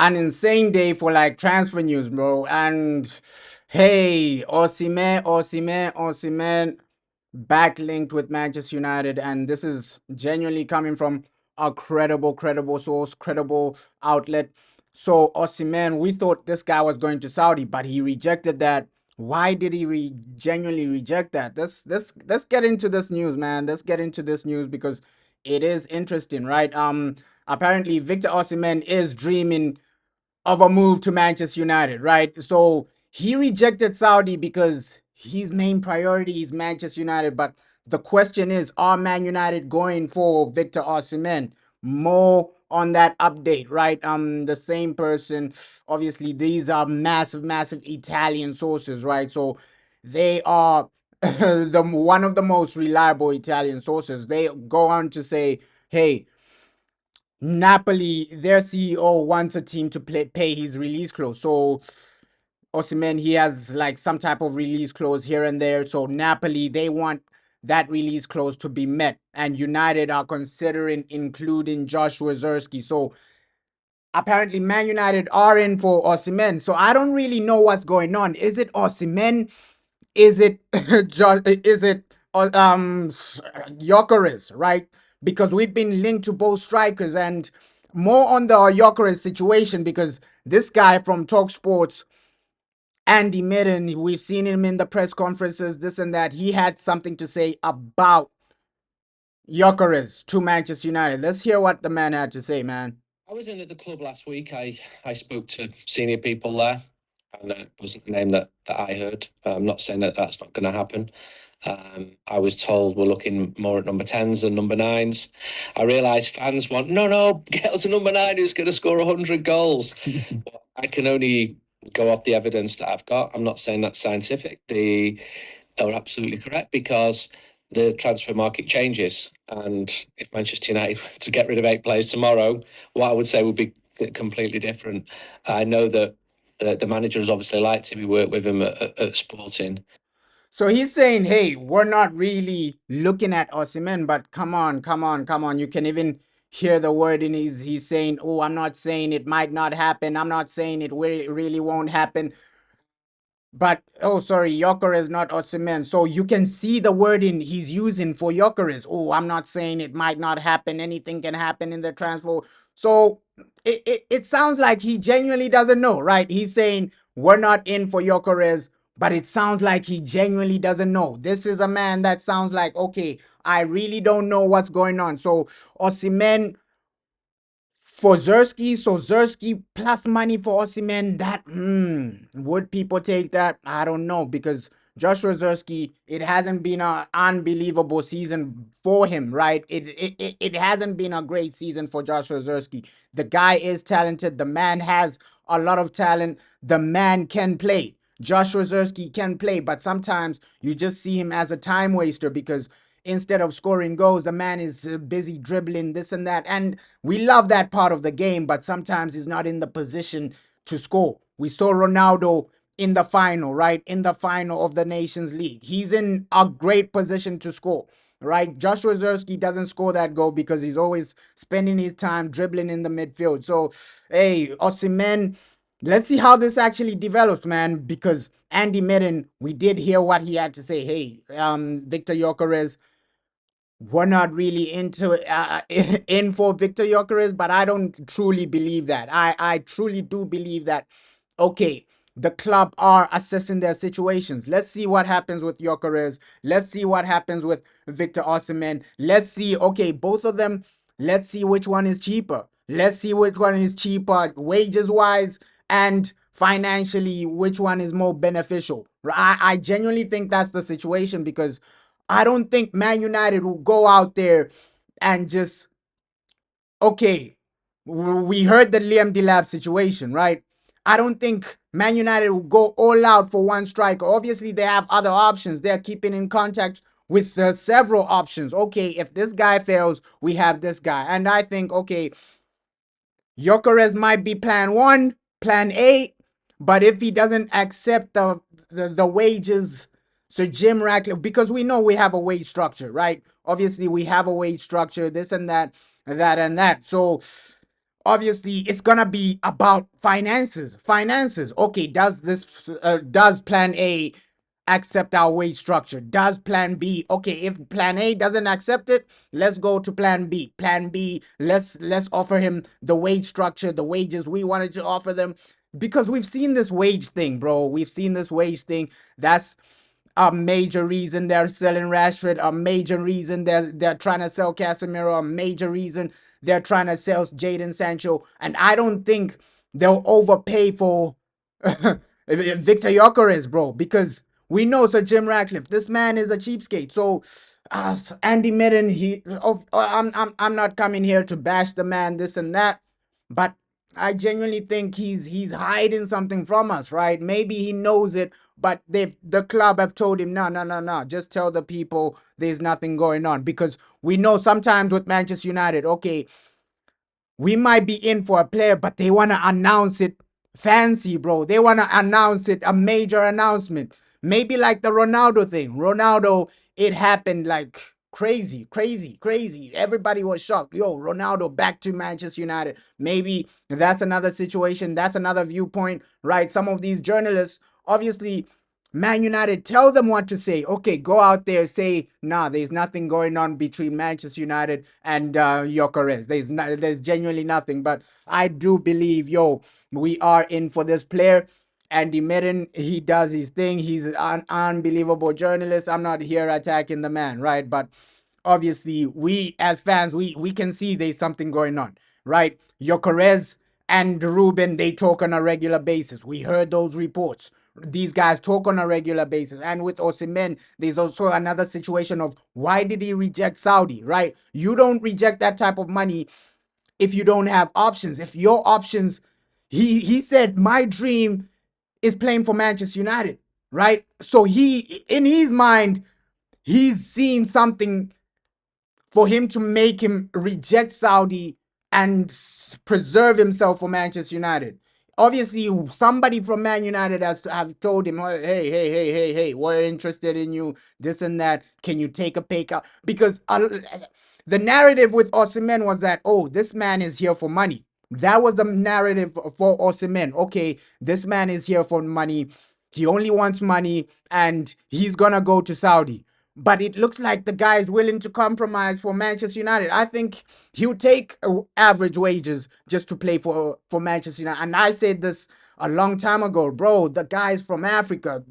an insane day for like transfer news, bro. And hey, Osimhen, back linked with Manchester United, and this is genuinely coming from a credible source, credible outlet. So Osimhen, we thought this guy was going to Saudi, but he rejected that. Why did he genuinely reject that? Let's get into this news, man. Let's get into this news because it is interesting, right? Apparently Victor Osimhen is dreaming of a move to Manchester United, right? So he rejected Saudi because his main priority is Manchester United. But the question is, are Man United going for Victor Osimhen? More on that update, right? The same person. Obviously, these are massive Italian sources, right? So they are the one of the most reliable Italian sources. They go on to say, hey, Napoli, their CEO wants a team to pay his release clause. So Osimhen, he has like some type of release clause here and there. So Napoli, they want that release clause to be met. And United are considering including Joshua Zirkzee. So apparently Man United are in for Osimhen. So I don't really know what's going on. Is it Osimhen? Is it is it Gyökeres, right? Because we've been linked to both strikers, and more on the Gyökeres situation because this guy from Talk Sports, Andy Midden, we've seen him in the press conferences, this and that. He had something to say about Gyökeres to Manchester United. Let's hear what the man had to say, man. I was in at the club last week. I spoke to senior people there, and it wasn't the name that I heard. I'm not saying that that's not going to happen. I was told we're looking more at number 10s than number 9s. I realise fans want, no, get us a number 9 who's going to score 100 goals. But I can only go off the evidence that I've got. I'm not saying that's scientific. They are absolutely correct because the transfer market changes. And if Manchester United were to get rid of 8 players tomorrow, what I would say would be completely different. I know that the manager has obviously liked him. He worked with him at Sporting. So he's saying, hey, we're not really looking at Osimhen, but come on. You can even hear the word in he's saying, oh, I'm not saying it might not happen. I'm not saying it really won't happen. But oh, sorry, Gyökeres, not Osimhen. So you can see the wording he's using for Gyökeres. Oh, I'm not saying it might not happen. Anything can happen in the transfer. So it sounds like he genuinely doesn't know, right? He's saying we're not in for Gyökeres, but it sounds like he genuinely doesn't know. This is a man that sounds like, okay, I really don't know what's going on. So Osimhen for Zirkzee, so Zirkzee plus money for Osimhen, that would people take that? I don't know because Joshua Zirkzee, it hasn't been an unbelievable season for him, right? It hasn't been a great season for Joshua Zirkzee. The guy is talented. The man has a lot of talent. The man can play. Joshua Zirkzee can play, but sometimes you just see him as a time waster because instead of scoring goals, the man is busy dribbling this and that. And we love that part of the game, but sometimes he's not in the position to score. We saw Ronaldo in the final, right? In the final of the Nations League. He's in a great position to score, right? Joshua Zirkzee doesn't score that goal because he's always spending his time dribbling in the midfield. So, hey, Osimhen, let's see how this actually develops, man, because Andy Midden, we did hear what he had to say. Hey, Victor Gyökeres, we're not really into in for Viktor Gyökeres, but I don't truly believe that. I truly do believe that. Okay, the club are assessing their situations. Let's see what happens with Gyökeres. Let's see what happens with Victor Osimhen. Let's see. Okay, both of them. Let's see which one is cheaper. Let's see which one is cheaper, wages wise and financially. Which one is more beneficial? I genuinely think that's the situation because I don't think Man United will go out there and just, okay, we heard the Liam Delap situation, right? I don't think Man United will go all out for one striker. Obviously, they have other options. They're keeping in contact with several options. Okay, if this guy fails, we have this guy. And I think, okay, Gyökeres might be plan one, plan A, but if he doesn't accept the wages, so Jim Ratcliffe, because we know we have a wage structure, right? Obviously, we have a wage structure, this and that, that and that. So obviously it's gonna be about finances. Okay, does plan A accept our wage structure? Does plan B? Okay, if plan A doesn't accept it, let's go to plan B. Plan B, let's offer him the wage structure, the wages we wanted to offer them, because we've seen this wage thing, bro. We've seen this wage thing. That's a major reason they're selling Rashford, a major reason they're trying to sell Casemiro, a major reason they're trying to sell Jadon Sancho, and I don't think they'll overpay for Victor Gyökeres, bro, because we know Sir Jim Ratcliffe, this man is a cheapskate. So Andy Midden, I'm not coming here to bash the man, this and that, but I genuinely think he's hiding something from us, right? Maybe he knows it, but the club have told him, no, no, no, no. Just tell the people there's nothing going on. Because we know sometimes with Manchester United, okay, we might be in for a player, but they want to announce it fancy, bro. They want to announce it, a major announcement. Maybe like the Ronaldo thing. Ronaldo, it happened like crazy, crazy, crazy. Everybody was shocked. Yo, Ronaldo back to Manchester United. Maybe that's another situation. That's another viewpoint, right? Some of these journalists, obviously, Man United, tell them what to say. Okay, go out there, say, nah, there's nothing going on between Manchester United and Gyökeres. There's genuinely nothing. But I do believe, yo, we are in for this player. Andy Midden, he does his thing. He's an unbelievable journalist. I'm not here attacking the man, right? But obviously, we as fans, we can see there's something going on, right? Gyökeres and Ruben, they talk on a regular basis. We heard those reports. These guys talk on a regular basis. And with Osimhen, there's also another situation of why did he reject Saudi, right? You don't reject that type of money if you don't have options. If your options, he said, my dream is playing for Manchester United, right? So he, in his mind, he's seen something for him to make him reject Saudi and preserve himself for Manchester United. Obviously, somebody from Man United has to have told him, hey, we're interested in you, this and that. Can you take a pay cut? Because the narrative with Osimhen was that, oh, this man is here for money. That was the narrative for Osimhen. Okay, this man is here for money. He only wants money and he's gonna go to Saudi. But it looks like the guy is willing to compromise for Manchester United. I think he'll take average wages just to play for Manchester United. And I said this a long time ago, bro. The guys from Africa,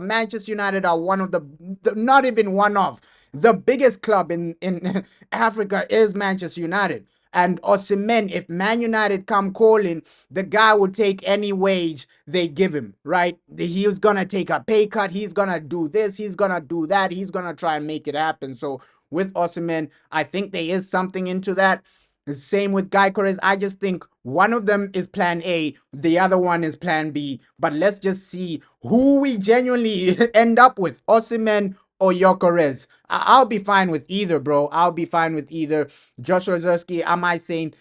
Manchester United are one of the not even one of the biggest club in Africa is Manchester United. And Osimhen, if Man United come calling, the guy will take any wage they give him, right? He's gonna take a pay cut. He's gonna do this. He's gonna do that. He's gonna try and make it happen. So with Osimhen, I think there is something into that. The same with Gyökeres. I just think one of them is plan A, the other one is plan B. But let's just see who we genuinely end up with, Osimhen or Gyökeres. I'll be fine with either, bro. I'll be fine with either. Joshua Zerski, am I saying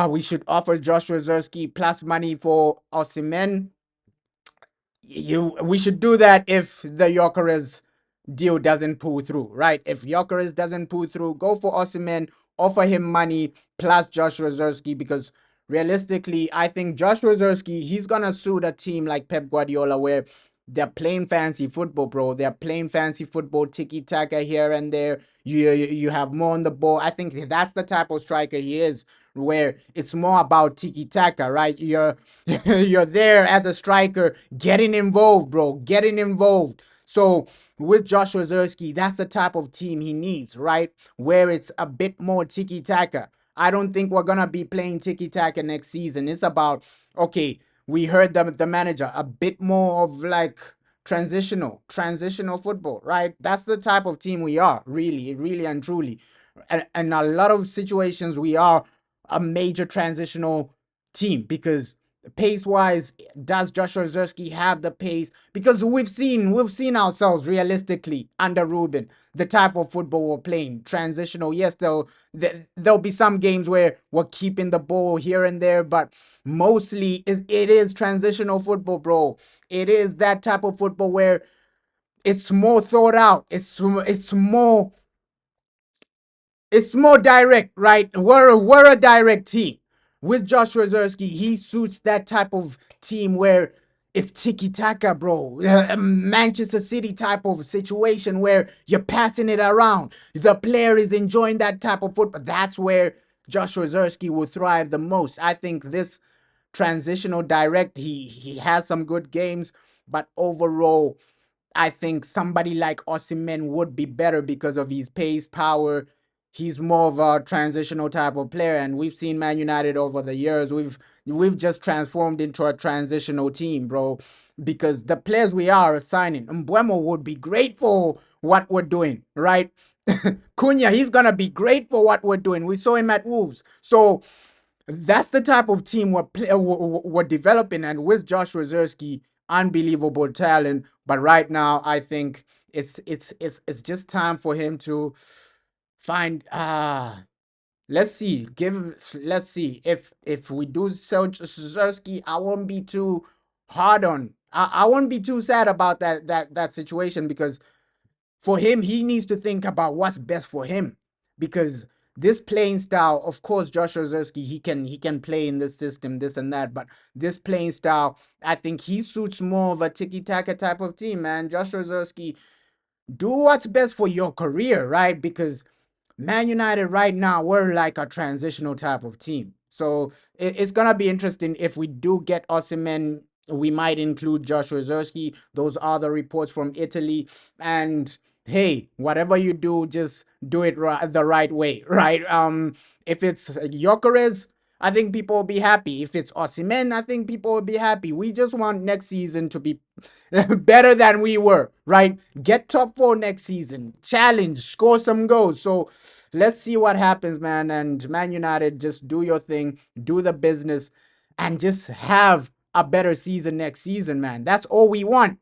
we should offer Joshua Zerski plus money for Osimhen? We should do that if the Gyökeres deal doesn't pull through, right? If Gyökeres doesn't pull through, go for Osimhen, offer him money plus Joshua Zerski, because realistically, I think Joshua Zerski, he's gonna suit a team like Pep Guardiola where they're playing fancy football, bro. They're playing fancy football, tiki taka here and there. You have more on the ball. I think that's the type of striker he is, where it's more about tiki taka, right? You're there as a striker, getting involved, bro, getting involved. So with Joshua Zerski, that's the type of team he needs, right? Where it's a bit more tiki taka. I don't think we're gonna be playing tiki taka next season. It's about, okay, we heard the manager, a bit more of like transitional football, right? That's the type of team we are, really and truly. And a lot of situations we are a major transitional team, because pace wise, does Joshua Zerski have the pace? Because we've seen ourselves realistically under Ruben, the type of football we're playing, transitional. Yes, there'll be some games where we're keeping the ball here and there, but mostly it is transitional football, bro. It is that type of football where it's more thought out. It's more direct, right? We're a direct team, with Joshua Zerski, he suits that type of team where it's tiki taka, bro. Manchester City type of situation where you're passing it around. The player is enjoying that type of football. That's where Joshua Zerski will thrive the most. I think this transitional direct, he has some good games, but overall, I think somebody like Osimhen would be better because of his pace, power. He's more of a transitional type of player, and we've seen Man United over the years. We've just transformed into a transitional team, bro. Because the players we are assigning, Mbuemo would be great for what we're doing, right? Cunha, he's gonna be great for what we're doing. We saw him at Wolves, so that's the type of team we're developing. And with Josh Rozerski, unbelievable talent. But right now, I think it's just time for him to find let's see, let's see if we do sell Rozerski, I won't be too hard on. I won't be too sad about that situation because for him, he needs to think about what's best for him because this playing style, of course, Josh Ozerski, he can play in this system, this and that, but this playing style, I think he suits more of a tiki taka type of team, man. Josh Ozerski, do what's best for your career, right? Because Man United right now, we're like a transitional type of team. So it's gonna be interesting if we do get Osimhen. We might include Joshua Zerski. Those are the reports from Italy. And hey, whatever you do, just do it the right way, right? If it's Gyökeres, I think people will be happy. If it's Osimhen, I think people will be happy. We just want next season to be better than we were, right? Get top four next season. Challenge, score some goals. So let's see what happens, man. And Man United, just do your thing, do the business, and just have a better season next season, man. That's all we want.